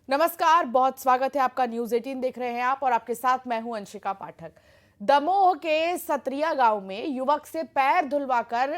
नमस्कार, बहुत स्वागत है आपका। न्यूज 18 देख रहे हैं आप और आपके साथ मैं हूं अंशिका पाठक। दमोह के सत्रिया गांव में युवक से पैर धुलवाकर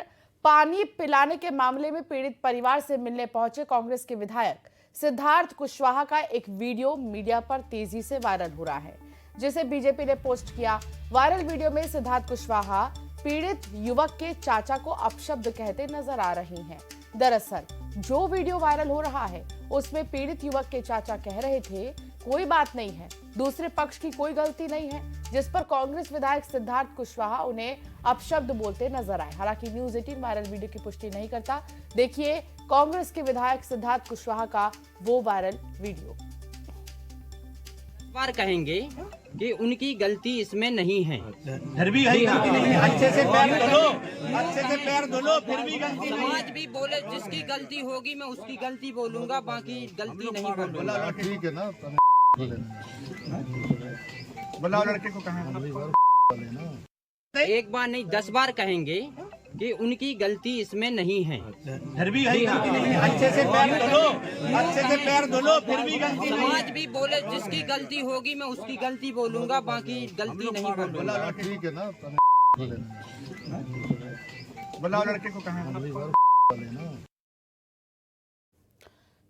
पानी पिलाने के मामले में पीड़ित परिवार से मिलने पहुंचे कांग्रेस के विधायक सिद्धार्थ कुशवाहा का एक वीडियो मीडिया पर तेजी से वायरल हो रहा है, जिसे बीजेपी ने पोस्ट किया। वायरल वीडियो में सिद्धार्थ कुशवाहा पीड़ित युवक के चाचा को अपशब्द कहते नजर आ रहे हैं। दरअसल जो वीडियो वायरल हो रहा है उसमें पीड़ित युवक के चाचा कह रहे थे, कोई बात नहीं है, दूसरे पक्ष की कोई गलती नहीं है, जिस पर कांग्रेस विधायक सिद्धार्थ कुशवाहा उन्हें अपशब्द बोलते नजर आए। हालांकि न्यूज 18 वायरल वीडियो की पुष्टि नहीं करता। देखिए कांग्रेस के विधायक सिद्धार्थ कुशवाहा का वो वायरल वीडियो। बार कहेंगे कि उनकी गलती इसमें नहीं है, फिर भी गलती नहीं है। अच्छे से पैर धुलो, अच्छे से पैर धुलो, फिर भी गलती नहीं है। समाज भी बोले जिसकी गलती होगी मैं उसकी गलती बोलूंगा, बाकी गलती नहीं बोलूंगा। ठीक है ना, बुलाओ लड़के को। कहाँ एक बार नहीं 10 बार कहेंगे कि उनकी गलती इसमें नहीं है, फिर भी गलती नहीं है। अच्छे से पैर धुलो, अच्छे से पैर धुलो, फिर भी गलती नहीं है। समाज भी बोले जिसकी गलती होगी मैं उसकी गलती बोलूंगा, बाकी गलती नहीं बोलूंगा। ठीक है ना, बुलाओ लड़के को। कहाँ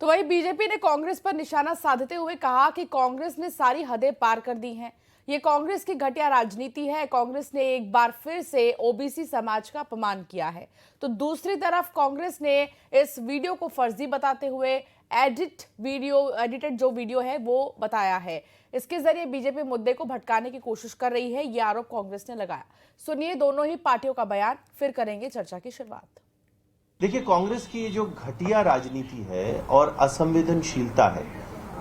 तो वही बीजेपी ने कांग्रेस पर निशाना साधते हुए कहा कि कांग्रेस ने सारी हदें पार कर दी हैं। ये कांग्रेस की घटिया राजनीति है। कांग्रेस ने एक बार फिर से ओबीसी समाज का अपमान किया है। तो दूसरी तरफ कांग्रेस ने इस वीडियो को फर्जी बताते हुए एडिटेड जो वीडियो है वो बताया है। इसके जरिए बीजेपी मुद्दे को भटकाने की कोशिश कर रही है, ये आरोप कांग्रेस ने लगाया। सुनिए दोनों ही पार्टियों का बयान, फिर करेंगे चर्चा की शुरुआत। देखिए, कांग्रेस की जो घटिया राजनीति है और असंवेदनशीलता है,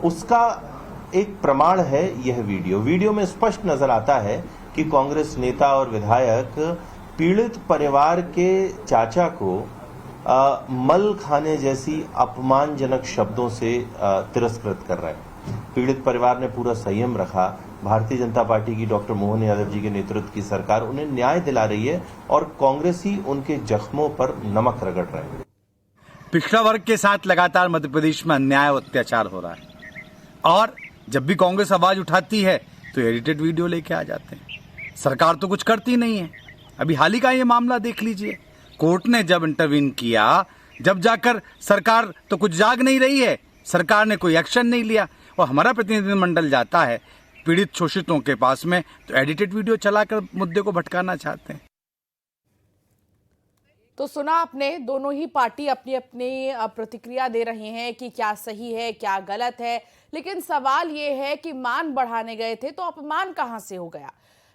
उसका एक प्रमाण है यह वीडियो में स्पष्ट नजर आता है कि कांग्रेस नेता और विधायक पीड़ित परिवार के चाचा को मल खाने जैसी अपमानजनक शब्दों से तिरस्कृत कर रहे हैं। पीड़ित परिवार ने पूरा संयम रखा। भारतीय जनता पार्टी की डॉक्टर मोहन यादव जी के नेतृत्व की सरकार उन्हें न्याय दिला रही है और कांग्रेस ही उनके जख्मों पर नमक रगड़ रहे हैं। पिछड़ा वर्ग के साथ लगातार मध्य प्रदेश में अन्याय और अत्याचार हो रहा है, और जब भी कांग्रेस आवाज उठाती है तो एडिटेड वीडियो लेके आ जाते हैं। सरकार तो कुछ करती नहीं है। अभी हाल ही का ये मामला देख लीजिए, कोर्ट ने जब इंटरवीन किया, जब जाकर सरकार तो कुछ जाग नहीं रही है, सरकार ने कोई एक्शन नहीं लिया, और हमारा प्रतिनिधिमंडल जाता है पीड़ित शोषितों के पास में तो एडिटेड वीडियो चलाकर मुद्दे को भटकाना चाहते हैं। तो सुना आपने, दोनों ही पार्टी अपनी अपनी प्रतिक्रिया दे रहे हैं कि क्या सही है क्या गलत है, लेकिन सवाल ये है कि मान बढ़ाने गए थे तो अपमान कहां से हो गया।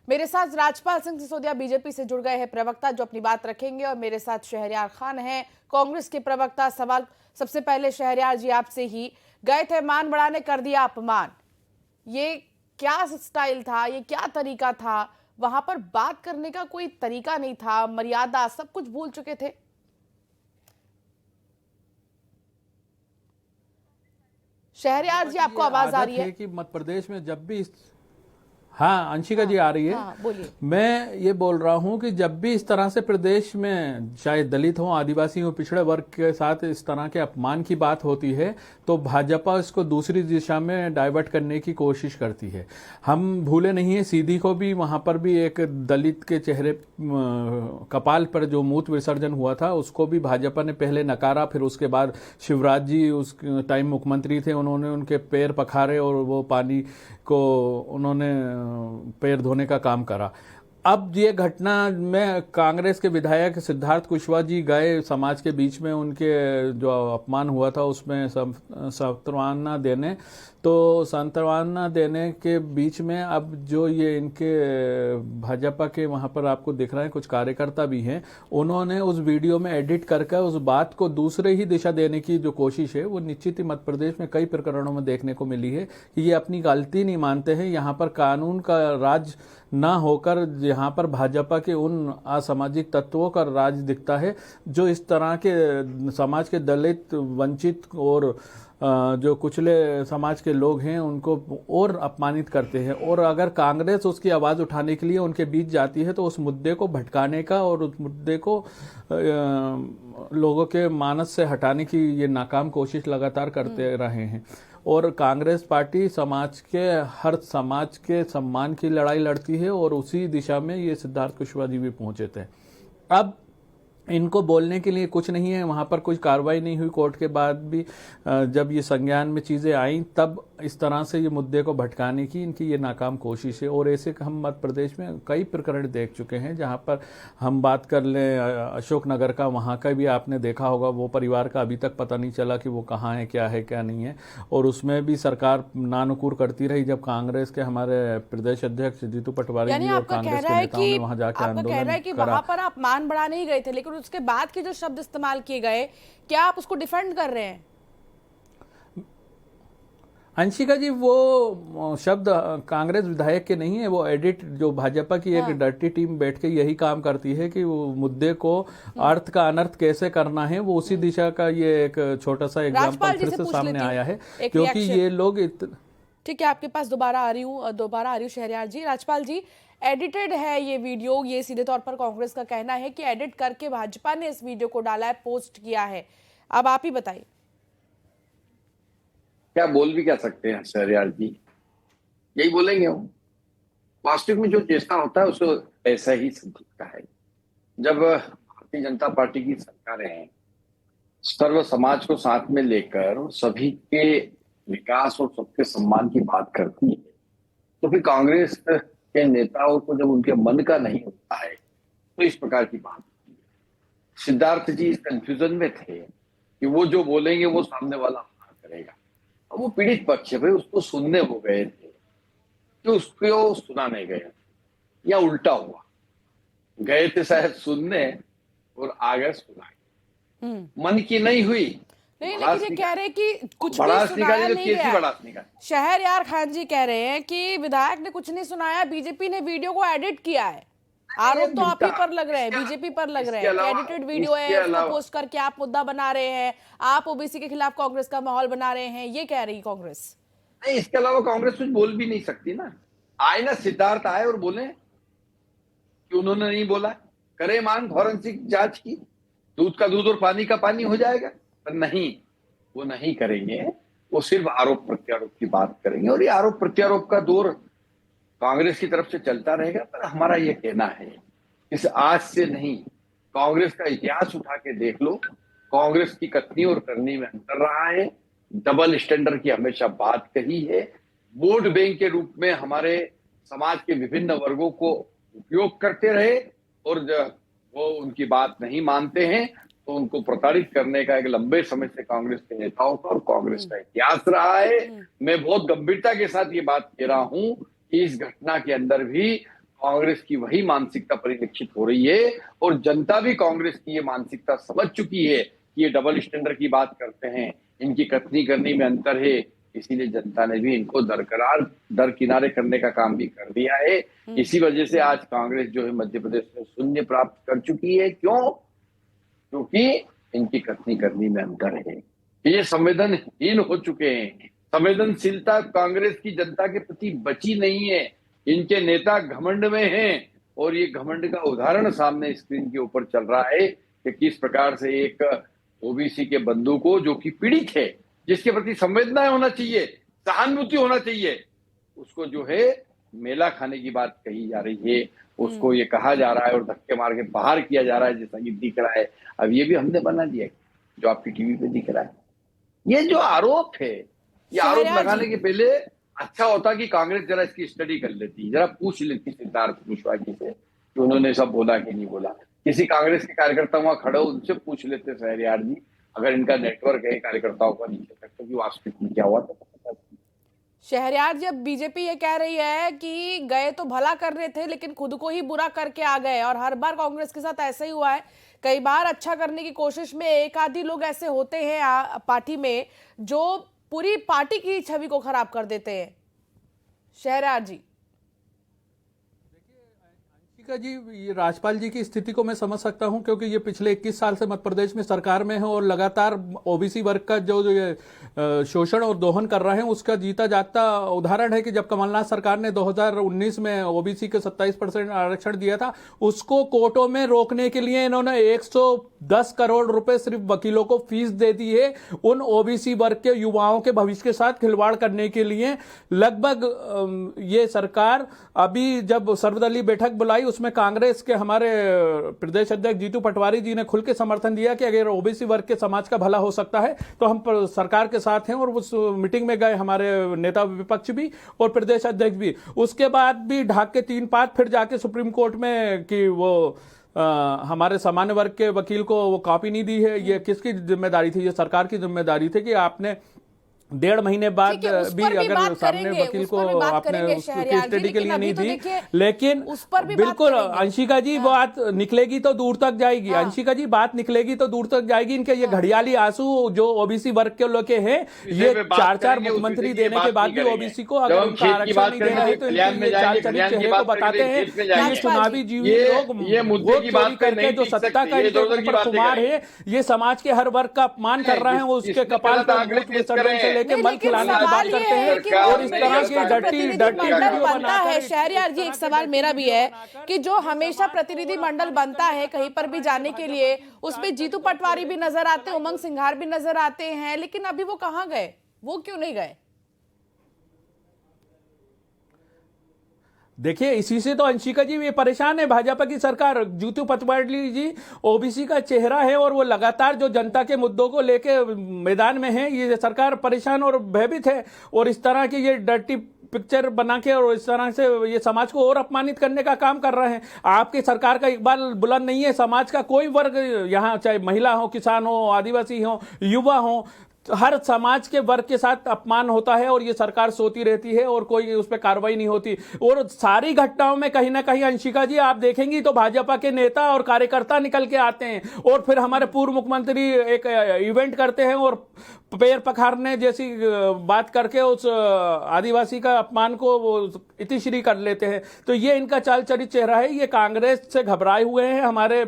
मेरे साथ राजपाल सिंह सिसोदिया बीजेपी से जुड़ गए हैं प्रवक्ता, जो अपनी बात रखेंगे, और मेरे साथ शहरयार खान हैं कांग्रेस के प्रवक्ता। सवाल सबसे पहले शहरयार जी आपसे ही, गए थे मान बढ़ाने, कर दिया अपमान, ये क्या स्टाइल था, ये क्या तरीका था? वहां पर बात करने का कोई तरीका नहीं था, मर्यादा, सब कुछ भूल चुके थे। शहरयार जी आपको आवाज आ रही है कि मध्य प्रदेश में जब भी हाँ अंशिका जी आ रही है। बोलिए। मैं ये बोल रहा हूँ कि जब भी इस तरह से प्रदेश में चाहे दलित हो, आदिवासी हो, पिछड़े वर्ग के साथ इस तरह के अपमान की बात होती है तो भाजपा इसको दूसरी दिशा में डाइवर्ट करने की कोशिश करती है। हम भूले नहीं है, सीधी को भी वहां पर भी एक दलित के चेहरे कपाल पर जो मूत्र विसर्जन हुआ था उसको भी भाजपा ने पहले नकारा, फिर उसके बाद शिवराज जी उस टाइम मुख्यमंत्री थे, उन्होंने उनके पैर पखारे और वो पानी को उन्होंने पैर धोने का काम करा। अब ये घटना में कांग्रेस के विधायक सिद्धार्थ कुशवाहा जी गए समाज के बीच में, उनके जो अपमान हुआ था उसमें सांत्वना देने, तो सांत्वना देने के बीच में अब जो ये इनके भाजपा के वहां पर आपको दिख रहा है कुछ कार्यकर्ता भी हैं, उन्होंने उस वीडियो में एडिट करके उस बात को दूसरे ही दिशा देने की जो कोशिश है वो निश्चित ही मध्य प्रदेश में कई प्रकरणों में देखने को मिली है कि ये अपनी गलती नहीं मानते हैं। यहाँ पर कानून का राज ना होकर यहाँ पर भाजपा के उन असामाजिक तत्वों का राज दिखता है जो इस तरह के समाज के दलित, वंचित और जो कुचले समाज के लोग हैं उनको और अपमानित करते हैं। और अगर कांग्रेस उसकी आवाज़ उठाने के लिए उनके बीच जाती है तो उस मुद्दे को भटकाने का और उस मुद्दे को लोगों के मानस से हटाने की ये नाकाम कोशिश लगातार करते रहे हैं। और कांग्रेस पार्टी समाज के हर समाज के सम्मान की लड़ाई लड़ती है और उसी दिशा में ये सिद्धार्थ कुशवाहा जी भी पहुंचे थे। अब इनको बोलने के लिए कुछ नहीं है, वहां पर कोई कार्रवाई नहीं हुई कोर्ट के बाद भी। जब ये संज्ञान में चीजें आई तब इस तरह से ये मुद्दे को भटकाने की इनकी ये नाकाम कोशिश है। और ऐसे हम मध्य प्रदेश में कई प्रकरण देख चुके हैं, जहां पर हम बात कर लें अशोकनगर का, वहां का भी आपने देखा होगा, वो परिवार का अभी तक पता नहीं चला कि वो कहाँ है क्या नहीं है। और उसमें भी सरकार नानुकुर करती रही, जब कांग्रेस के हमारे प्रदेश अध्यक्ष जीतू पटवारी यानी जी और आपका कांग्रेस कहना के है नेताओं ने कि वहां जाकर आपका कहना है कि आंदोलन वहां करा। पर आप मान बढ़ाने ही गए थे, लेकिन उसके बाद के जो शब्द इस्तेमाल किए गए, क्या आप उसको डिफेंड कर रहे हैं? अंशिका जी, वो शब्द कांग्रेस विधायक के नहीं है, वो एडिट जो भाजपा की एक डर्टी टीम बैठ के यही काम करती है कि वो मुद्दे को अर्थ का अनर्थ कैसे करना है, वो उसी दिशा का ये एक छोटा सा एग्जांपल फिर से सामने आया है, क्योंकि ये लोग ठीक है, आपके पास दोबारा आ रही हूँ शहरयार जी। राजपाल जी, एडिटेड है ये वीडियो, ये सीधे तौर पर कांग्रेस का कहना है कि एडिट करके भाजपा ने इस वीडियो को डाला है, पोस्ट किया है। अब आप ही बताइए। क्या बोल भी क्या सकते हैं शहरयार जी, यही बोलेंगे हम। वास्तविक में जो चेष्टा होता है उसको ऐसा ही दिखता है। जब भारतीय जनता पार्टी की सरकारें सर्व समाज को साथ में लेकर सभी के विकास और सबके सम्मान की बात करती है, तो फिर कांग्रेस के नेताओं को जब उनके मन का नहीं होता है तो इस प्रकार की बात होती है। सिद्धार्थ जी इस कंफ्यूजन में थे कि वो जो बोलेंगे वो सामने वाला करेगा। अब वो पीड़ित पक्ष है भाई, उसको सुनने वो गए थे कि उसको सुना नहीं गया, या उल्टा हुआ, गए थे शायद सुनने और आ गए सुनाए। मन की नहीं हुई, नहीं, लेकिन ये कह रहे हैं कि कुछ भी बड़ास सुनाया निकाली, नहीं कैसी गया। बड़ास निकाली? शहरयार खान जी कह रहे हैं कि विधायक ने कुछ नहीं सुनाया, बीजेपी ने वीडियो को एडिट किया है। आरोप तो आप ही पर लग रहे हैं, बीजेपी पर लग रहे हैं कि एडिटेड वीडियो है, उसको पोस्ट करके आप मुद्दा बना रहे हैं, आप ओबीसी के खिलाफ कांग्रेस का माहौल बना रहे हैं, ये कह रही कांग्रेस। नहीं, इसके अलावा कांग्रेस कुछ बोल भी नहीं सकती ना। आए ना सिद्धार्थ आए और बोले कि उन्होंने नहीं बोला, करे मांग फॉरेंसिक जांच की, दूध का दूध और पानी का पानी हो जाएगा। पर नहीं, वो नहीं करेंगे, वो सिर्फ आरोप प्रत्यारोप की बात करेंगे। और ये आरोप प्रत्यारोप का दौर कांग्रेस की तरफ से चलता रहेगा। पर हमारा ये कहना है, इस आज से नहीं, कांग्रेस का इतिहास उठा के देख लो, कांग्रेस की कथनी और करनी में अंतर रहा है। डबल स्टैंडर्ड की हमेशा बात कही है। वोट बैंक के रूप में हमारे समाज के विभिन्न वर्गों को उपयोग करते रहे, और जब वो उनकी बात नहीं मानते हैं तो उनको प्रताड़ित करने का एक लंबे समय से कांग्रेस के नेताओं का और कांग्रेस का इतिहास रहा है। मैं बहुत गंभीरता के साथ ये बात कह रहा हूं कि इस घटना के अंदर भी कांग्रेस की वही मानसिकता परिलक्षित हो रही है, और जनता भी कांग्रेस की ये मानसिकता समझ चुकी है कि ये डबल स्टैंडर्ड की बात करते हैं, इनकी कथनी करनी में अंतर है। इसीलिए जनता ने भी इनको दरकिनारे करने का काम भी कर दिया है। इसी वजह से आज कांग्रेस जो है मध्य प्रदेश में शून्य प्राप्त कर चुकी है। क्यों? क्योंकि इनकी कथनी करनी में अंतर है, ये संवेदनहीन हो चुके हैं। संवेदनशीलता कांग्रेस की जनता के प्रति बची नहीं है। इनके नेता घमंड में हैं, और ये घमंड का उदाहरण सामने स्क्रीन के ऊपर चल रहा है कि किस प्रकार से एक ओबीसी के बंधु को, जो कि पीड़ित है, जिसके प्रति संवेदना होना चाहिए, सहानुभूति होना चाहिए, उसको जो है मेला खाने की बात कही जा रही है, उसको ये कहा जा रहा है और धक्के मार के बाहर किया जा रहा है, जैसा कि दिख रहा है। अब ये भी हमने बना दिया जो आपकी टीवी पे दिख रहा है। ये जो आरोप है, ये आरोप लगाने के पहले अच्छा होता कि कांग्रेस जरा इसकी स्टडी कर लेती, जरा पूछ लेती सिद्धार्थ कुशवाहा जी से कि उन्होंने सब बोला कि नहीं बोला। किसी कांग्रेस के कार्यकर्ता वहां खड़े हो, उनसे पूछ लेते शहरयार जी, अगर इनका नेटवर्क है कार्यकर्ताओं का नीचे तक, तो कि वास्तविक में क्या हुआ था। शहरयार, जब बीजेपी ये कह रही है कि गए तो भला कर रहे थे लेकिन खुद को ही बुरा करके आ गए, और हर बार कांग्रेस के साथ ऐसा ही हुआ है, कई बार अच्छा करने की कोशिश में एक आधी लोग ऐसे होते हैं पार्टी में जो पूरी पार्टी की छवि को खराब कर देते हैं। शहरयार जी, अंशिका जी, ये राजपाल जी की स्थिति को मैं समझ सकता हूं, क्योंकि ये पिछले 21 साल से मध्य प्रदेश में सरकार में है और लगातार ओबीसी वर्ग का जो ये शोषण और दोहन कर रहे हैं उसका जीता जागता उदाहरण है कि जब कमलनाथ सरकार ने 2019 में ओबीसी के 27% आरक्षण दिया था, उसको कोर्टों में रोकने के लिए इन्होंने 110 करोड़ रुपए सिर्फ वकीलों को फीस दे दी है उन ओबीसी वर्ग के युवाओं के भविष्य के साथ खिलवाड़ करने के लिए। लगभग ये सरकार अभी जब सर्वदलीय बैठक बुलाई उसमें कांग्रेस के हमारे प्रदेश अध्यक्ष जीतू पटवारी जी ने खुल के समर्थन दिया कि अगर ओबीसी वर्ग के समाज का भला हो सकता है तो हम सरकार के साथ हैं, और उस मीटिंग में गए हमारे नेता विपक्ष भी और प्रदेश अध्यक्ष भी। उसके बाद भी ढाक के 3 पात फिर जाके सुप्रीम कोर्ट में कि वो हमारे सामान्य वर्ग के वकील को वो कॉपी नहीं दी है। ये किसकी जिम्मेदारी थी? ये सरकार की जिम्मेदारी थी कि आपने 1.5 महीने बाद भी अगर सामने वकील को आपने केस स्टडी के लिए नहीं दी, लेकिन बिल्कुल अंशिका जी बात निकलेगी तो दूर तक जाएगी। अंशिका जी बात निकलेगी तो दूर तक जाएगी। इनके ये घड़ियाली आंसू जो ओबीसी वर्ग के लोग के हैं, ये 4 मुख्यमंत्री देने के बाद भी ओबीसी को अगर उनका आरक्षण नहीं दे रहे तो इनके ये चाल चलित चेहरे को बताते हैं कि ये चुनावी जीवी लोग वोट चोरी करके जो सत्ता का इनके ऊपर खुमार है, ये समाज के हर वर्ग का अपमान कर रहे हैं। वो उसके कपाल पर लेके मल खिलाने की बात करते हैं और इस तरह की डर्टी वीडियो बनता है। शहरयार जी, एक सवाल मेरा भी है कि जो हमेशा प्रतिनिधि मंडल बनता है कहीं पर भी जाने के लिए, उसमें जीतू पटवारी भी नजर आते हैं, उमंग सिंघार भी नजर आते हैं, लेकिन अभी वो कहाँ गए? वो क्यों नहीं गए? देखिए, इसी से तो अंशिका जी ये परेशान है भाजपा की सरकार। जीतू पटवारी जी ओबीसी का चेहरा है और वो लगातार जो जनता के मुद्दों को लेके मैदान में है, ये सरकार परेशान और भयभीत है और इस तरह की ये डर्टी पिक्चर बना के और इस तरह से ये समाज को और अपमानित करने का काम कर रहे हैं। आपकी सरकार का इकबाल बुलंद नहीं है। समाज का कोई वर्ग यहाँ, चाहे महिला हो, किसान हो, आदिवासी हो, युवा हो, हर समाज के वर्ग के साथ अपमान होता है और ये सरकार सोती रहती है और कोई उस पर कार्रवाई नहीं होती। और सारी घटनाओं में कहीं ना कहीं अंशिका जी आप देखेंगी तो भाजपा के नेता और कार्यकर्ता निकल के आते हैं और फिर हमारे पूर्व मुख्यमंत्री एक इवेंट करते हैं और पैर पखारने जैसी बात करके उस आदिवासी का अपमान को वो इतिश्री कर लेते हैं। तो ये इनका चाल चरित चेहरा है। ये कांग्रेस से घबराए हुए हैं। हमारे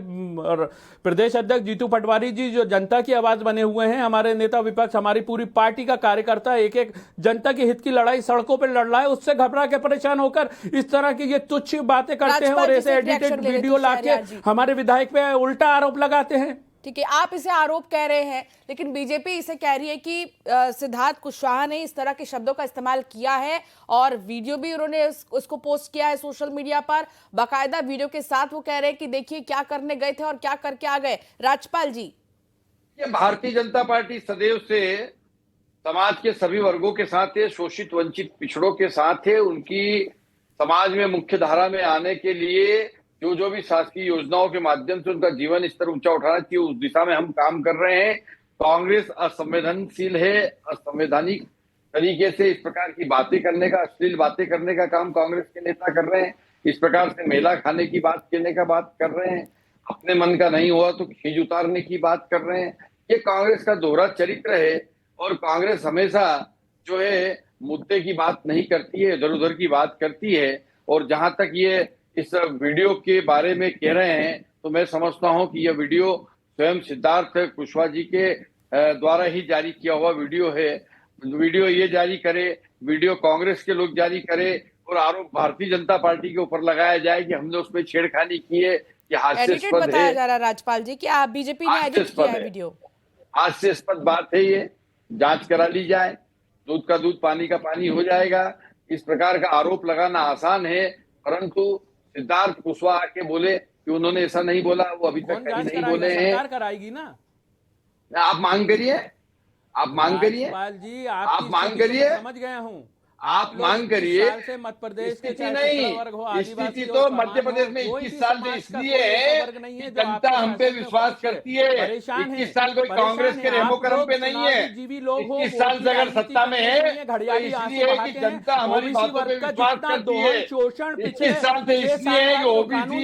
प्रदेश अध्यक्ष जीतू पटवारी जी जो जनता की आवाज बने हुए हैं, हमारे नेता विपक्ष, हमारी पूरी पार्टी का कार्यकर्ता एक एक जनता के हित की लड़ाई सड़कों पर लड़ रहा है, उससे घबरा के परेशान होकर इस तरह की ये तुच्छ बातें करते हैं और ऐसे एडिटेड वीडियो लाके हमारे विधायक पे उल्टा आरोप लगाते हैं। ठीक है, आप इसे आरोप कह रहे हैं, लेकिन बीजेपी इसे कह रही है कि सिद्धार्थ कुशवाहा ने इस तरह के शब्दों का इस्तेमाल किया है और वीडियो भी उन्होंने उसको पोस्ट किया है सोशल मीडिया पर। बाकायदा वीडियो के साथ वो कह रहे हैं कि देखिए क्या करने गए थे और क्या करके आ गए। राजपाल जी, ये भारतीय जनता पार्टी सदैव से समाज के सभी वर्गों के साथ है, शोषित वंचित पिछड़ों के साथ है। उनकी समाज में मुख्य धारा में आने के लिए जो भी शासकीय योजनाओं के माध्यम से उनका जीवन स्तर ऊंचा उठाना चाहिए, उस दिशा में हम काम कर रहे हैं। कांग्रेस असंवैधानशील है, असंवैधानिक तरीके से इस प्रकार की बातें करने का, अश्लील बातें करने का काम कांग्रेस के नेता कर रहे हैं। इस प्रकार से मेला खाने की बात करने का बात कर रहे हैं, अपने मन का नहीं हुआ तो खींच उतारने की बात कर रहे हैं। ये कांग्रेस का दोहरा चरित्र है और कांग्रेस हमेशा जो है मुद्दे की बात नहीं करती है, इधर उधर की बात करती है। और जहां तक ये इस वीडियो के बारे में कह रहे हैं तो मैं समझता हूं कि यह वीडियो स्वयं सिद्धार्थ कुशवाहा जी के द्वारा ही जारी किया हुआ वीडियो है। वीडियो ये जारी करे, वीडियो कांग्रेस के लोग जारी करे और आरोप भारतीय जनता पार्टी के ऊपर लगाया जाए कि हमने उसमें छेड़खानी की है, कि हास्यास्पद है। बताया जा रहा है राजपाल जी कि आप बीजेपी ने एडिट किया है वीडियो। हास्यास्पद बात है ये, जांच करा ली जाए, दूध का दूध पानी का पानी हो जाएगा। इस प्रकार का आरोप लगाना आसान है, परंतु सिद्धार्थ कुशवाहा आके बोले कि उन्होंने ऐसा नहीं बोला, वो अभी तक कहीं नहीं बोले हैं। सरकार कराएगी ना, आप मांग करिए, आप मांग करिए, आप मांग करिए, समझ गया हूँ। आप मांग करिए। मध्य प्रदेश स्थिति नहीं, स्थिति तो मध्य प्रदेश में 21 साल से इसलिए है कि जनता हम पे विश्वास करती है। 21 साल कोई कांग्रेस के रेमो करम पे नहीं है। 21 साल से अगर सत्ता में है तो इसलिए है कि जनता हमारी बातों पे विश्वास करती है। 21 साल से इसलिए है कि ओबीसी,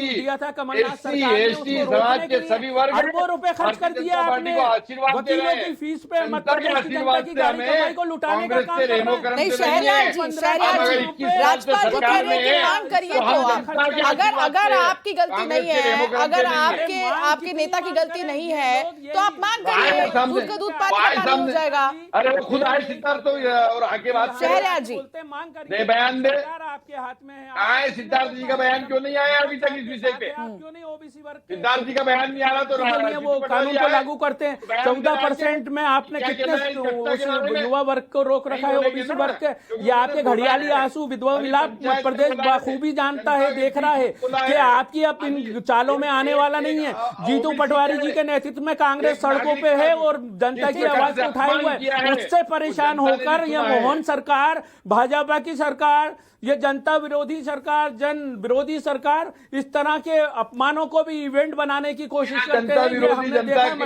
एससी, एसटी समाज के सभी वर्ग अरबों रुपए खर्च कर दिया आपने आशीर्वाद दे रहे हैं। फीस पे जनता के आशीर्वाद से हमें कांग्रेस से रेमो करम पे नहीं है। शहरयार जी, शहरयार जी, राजपाल जी कह रहे हैं कि मांग करिए तो आप, अगर आपकी गलती नहीं है, अगर आपके नेता की गलती नहीं है, तो आप मांग करिए, दूध का दूध पानी का पानी हो जाएगा। अरे वो खुद आए सिद्धार्थ तो और आके बात करें। शहरयार जी, दे बयान दे, आपके हाथ में है, आए सिद्धार्थ जी का बयान क्यों नहीं आया अभी तक इस विषय पे? क्यों नहीं ओबीसी वर्ग के सिद्धार्थ जी का बयान नहीं आ रहा तो वो कानून को लागू करते हैं? 14% में आपने कितने युवा वर्ग को रोक रखा है, ओबीसी वर्ग के? ये आपके घड़ियाली आंसू विधवा विलाप प्रदेश बखूबी जानता है, देख रहा है कि आपकी अब इन चालों में आने वाला नहीं है। जीतू पटवारी जी के नेतृत्व में कांग्रेस सड़कों पे है और जनता की आवाज को उठाए हुए है। उससे परेशान होकर यह मोहन सरकार, भाजपा की सरकार, ये जनता विरोधी सरकार, जन विरोधी सरकार इस तरह के अपमानों को भी इवेंट बनाने की कोशिश करते जनता हैं। विरोधी,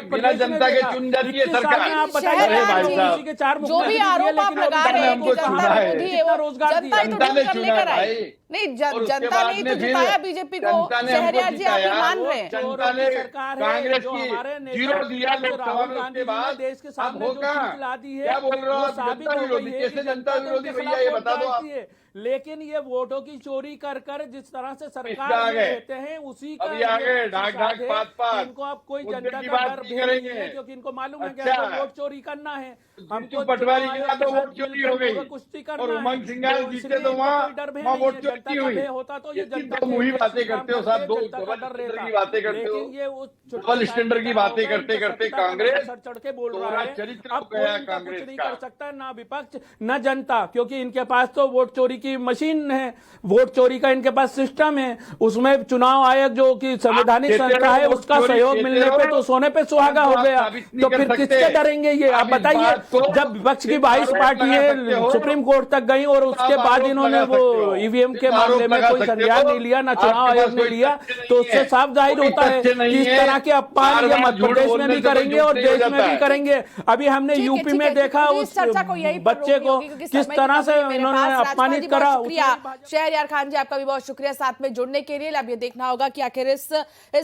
बिना जनता के चुन जाती है सरकार। आप बताइए, शहरयार जी, के चार जो भी आरोप आप लगा रहे हैं कि जनता विरोधी है, वो रोजगार जनता ही तो जनता ने ढूंढ कर चुना लेकर आई। भाई। नहीं, और उसके जनता बाद ने ही में तो फिर जिताया बीजेपी को। जनता ने हमको शहरयार जी, आप ये जिताया। मान रहे हैं? जनता ने कांग्रेस की जीरो दिया लोकसभा में, उसके बाद देश के अब सामने हो जो कहाँ? चीज ला दी है, क्या बोल रहे हो वो आप? साबित जनता हो विरोधी? गई है कैसे कि जनता ने विरोधी उनके भैया, ये खिलाफ बता दो वोट आप। डालती है। लेकिन ये वोटों की चोरी कर कर जिस तरह से इसमें सरकार आ में गए। रहते हैं, उसी का अभी आ गए, ढाक ढाक पात पात। इनको अब कोई मुद्दे जनता की का बात डर नहीं भी नहीं करेंगे। है, क्योंकि इनको मालूम है कि अच्छा। हमको वोट चोरी करना है, जीतू पटवारी के साथ तो वोट चोरी हो गई कुश्ती और करना उमंग है। सिंघाल तो जीते इसलिए तो इनको वहाँ कोई डर भय वहाँ नहीं वोट है। चोरी जनता का हुई। भय होता तो ये इतनी जनता तो के मुही हित बातें से काम करते हो साहब, दो जनता का डर डबल रहता। की बातें करते हो। लेकिन ये उस डबल स्टैंडर्ड की बातें करते करते कांग्रेस सर चढ़ के बोल रहा दोहरा है। चरित्र अब हो कोई गया इनका कांग्रेस कुछ नहीं का। कर सकता, ना विपक्ष न जनता, क्योंकि इनके पास तो वोट चोरी की मशीन है, वोट चोरी का इनके पास सिस्टम है। उसमें चुनाव आयोग जो कि संवैधानिक कहते संस्था रहो, है, वोट उसका चोरी सहयोग कहते मिलने पे रहो, तो सोने पे सुहागा हो आप गया। साबित नहीं तो कर फिर सकते। किससे डरेंगे ये? आप आप इस बताइए, बात को जब विपक्ष की सिर्फ 22 आरोप लगा सकते पार्टियां हो, सुप्रीम कोर्ट तक गई और उसके आप बाद आरोप इन्होंने लगा सकते वो हो। ईवीएम के सिर्फ आरोप मामले में लगा कोई सकते संज्ञान हो। नहीं लिया, ना आपके चुनाव पास आयोग ने कोई लिया, तथ्य नहीं तो उससे है। साफ जाहिर कोई होता है तथ्य नहीं कि इस है। तरह के अपमान ये बार-बार मध्य झूठ प्रदेश बोलने में भी से कोई करेंगे झूठ और नहीं हो देश में जाता भी है। करेंगे। अभी हमने ठीक है, यूपी ठीक में है, देखा तो उस इस चर्चा को यहीं पर बच्चे रोकनी को होगी, क्योंकि किस समय तरह की से कमी है मेरे इन्होंने पास। राजपाल अपमानित जी, करा। बहुत शुक्रिया। शहरयार खान जी, आपका भी बहुत शुक्रिया साथ में जुड़ने के लिए। अब ये देखना होगा कि आखिर इस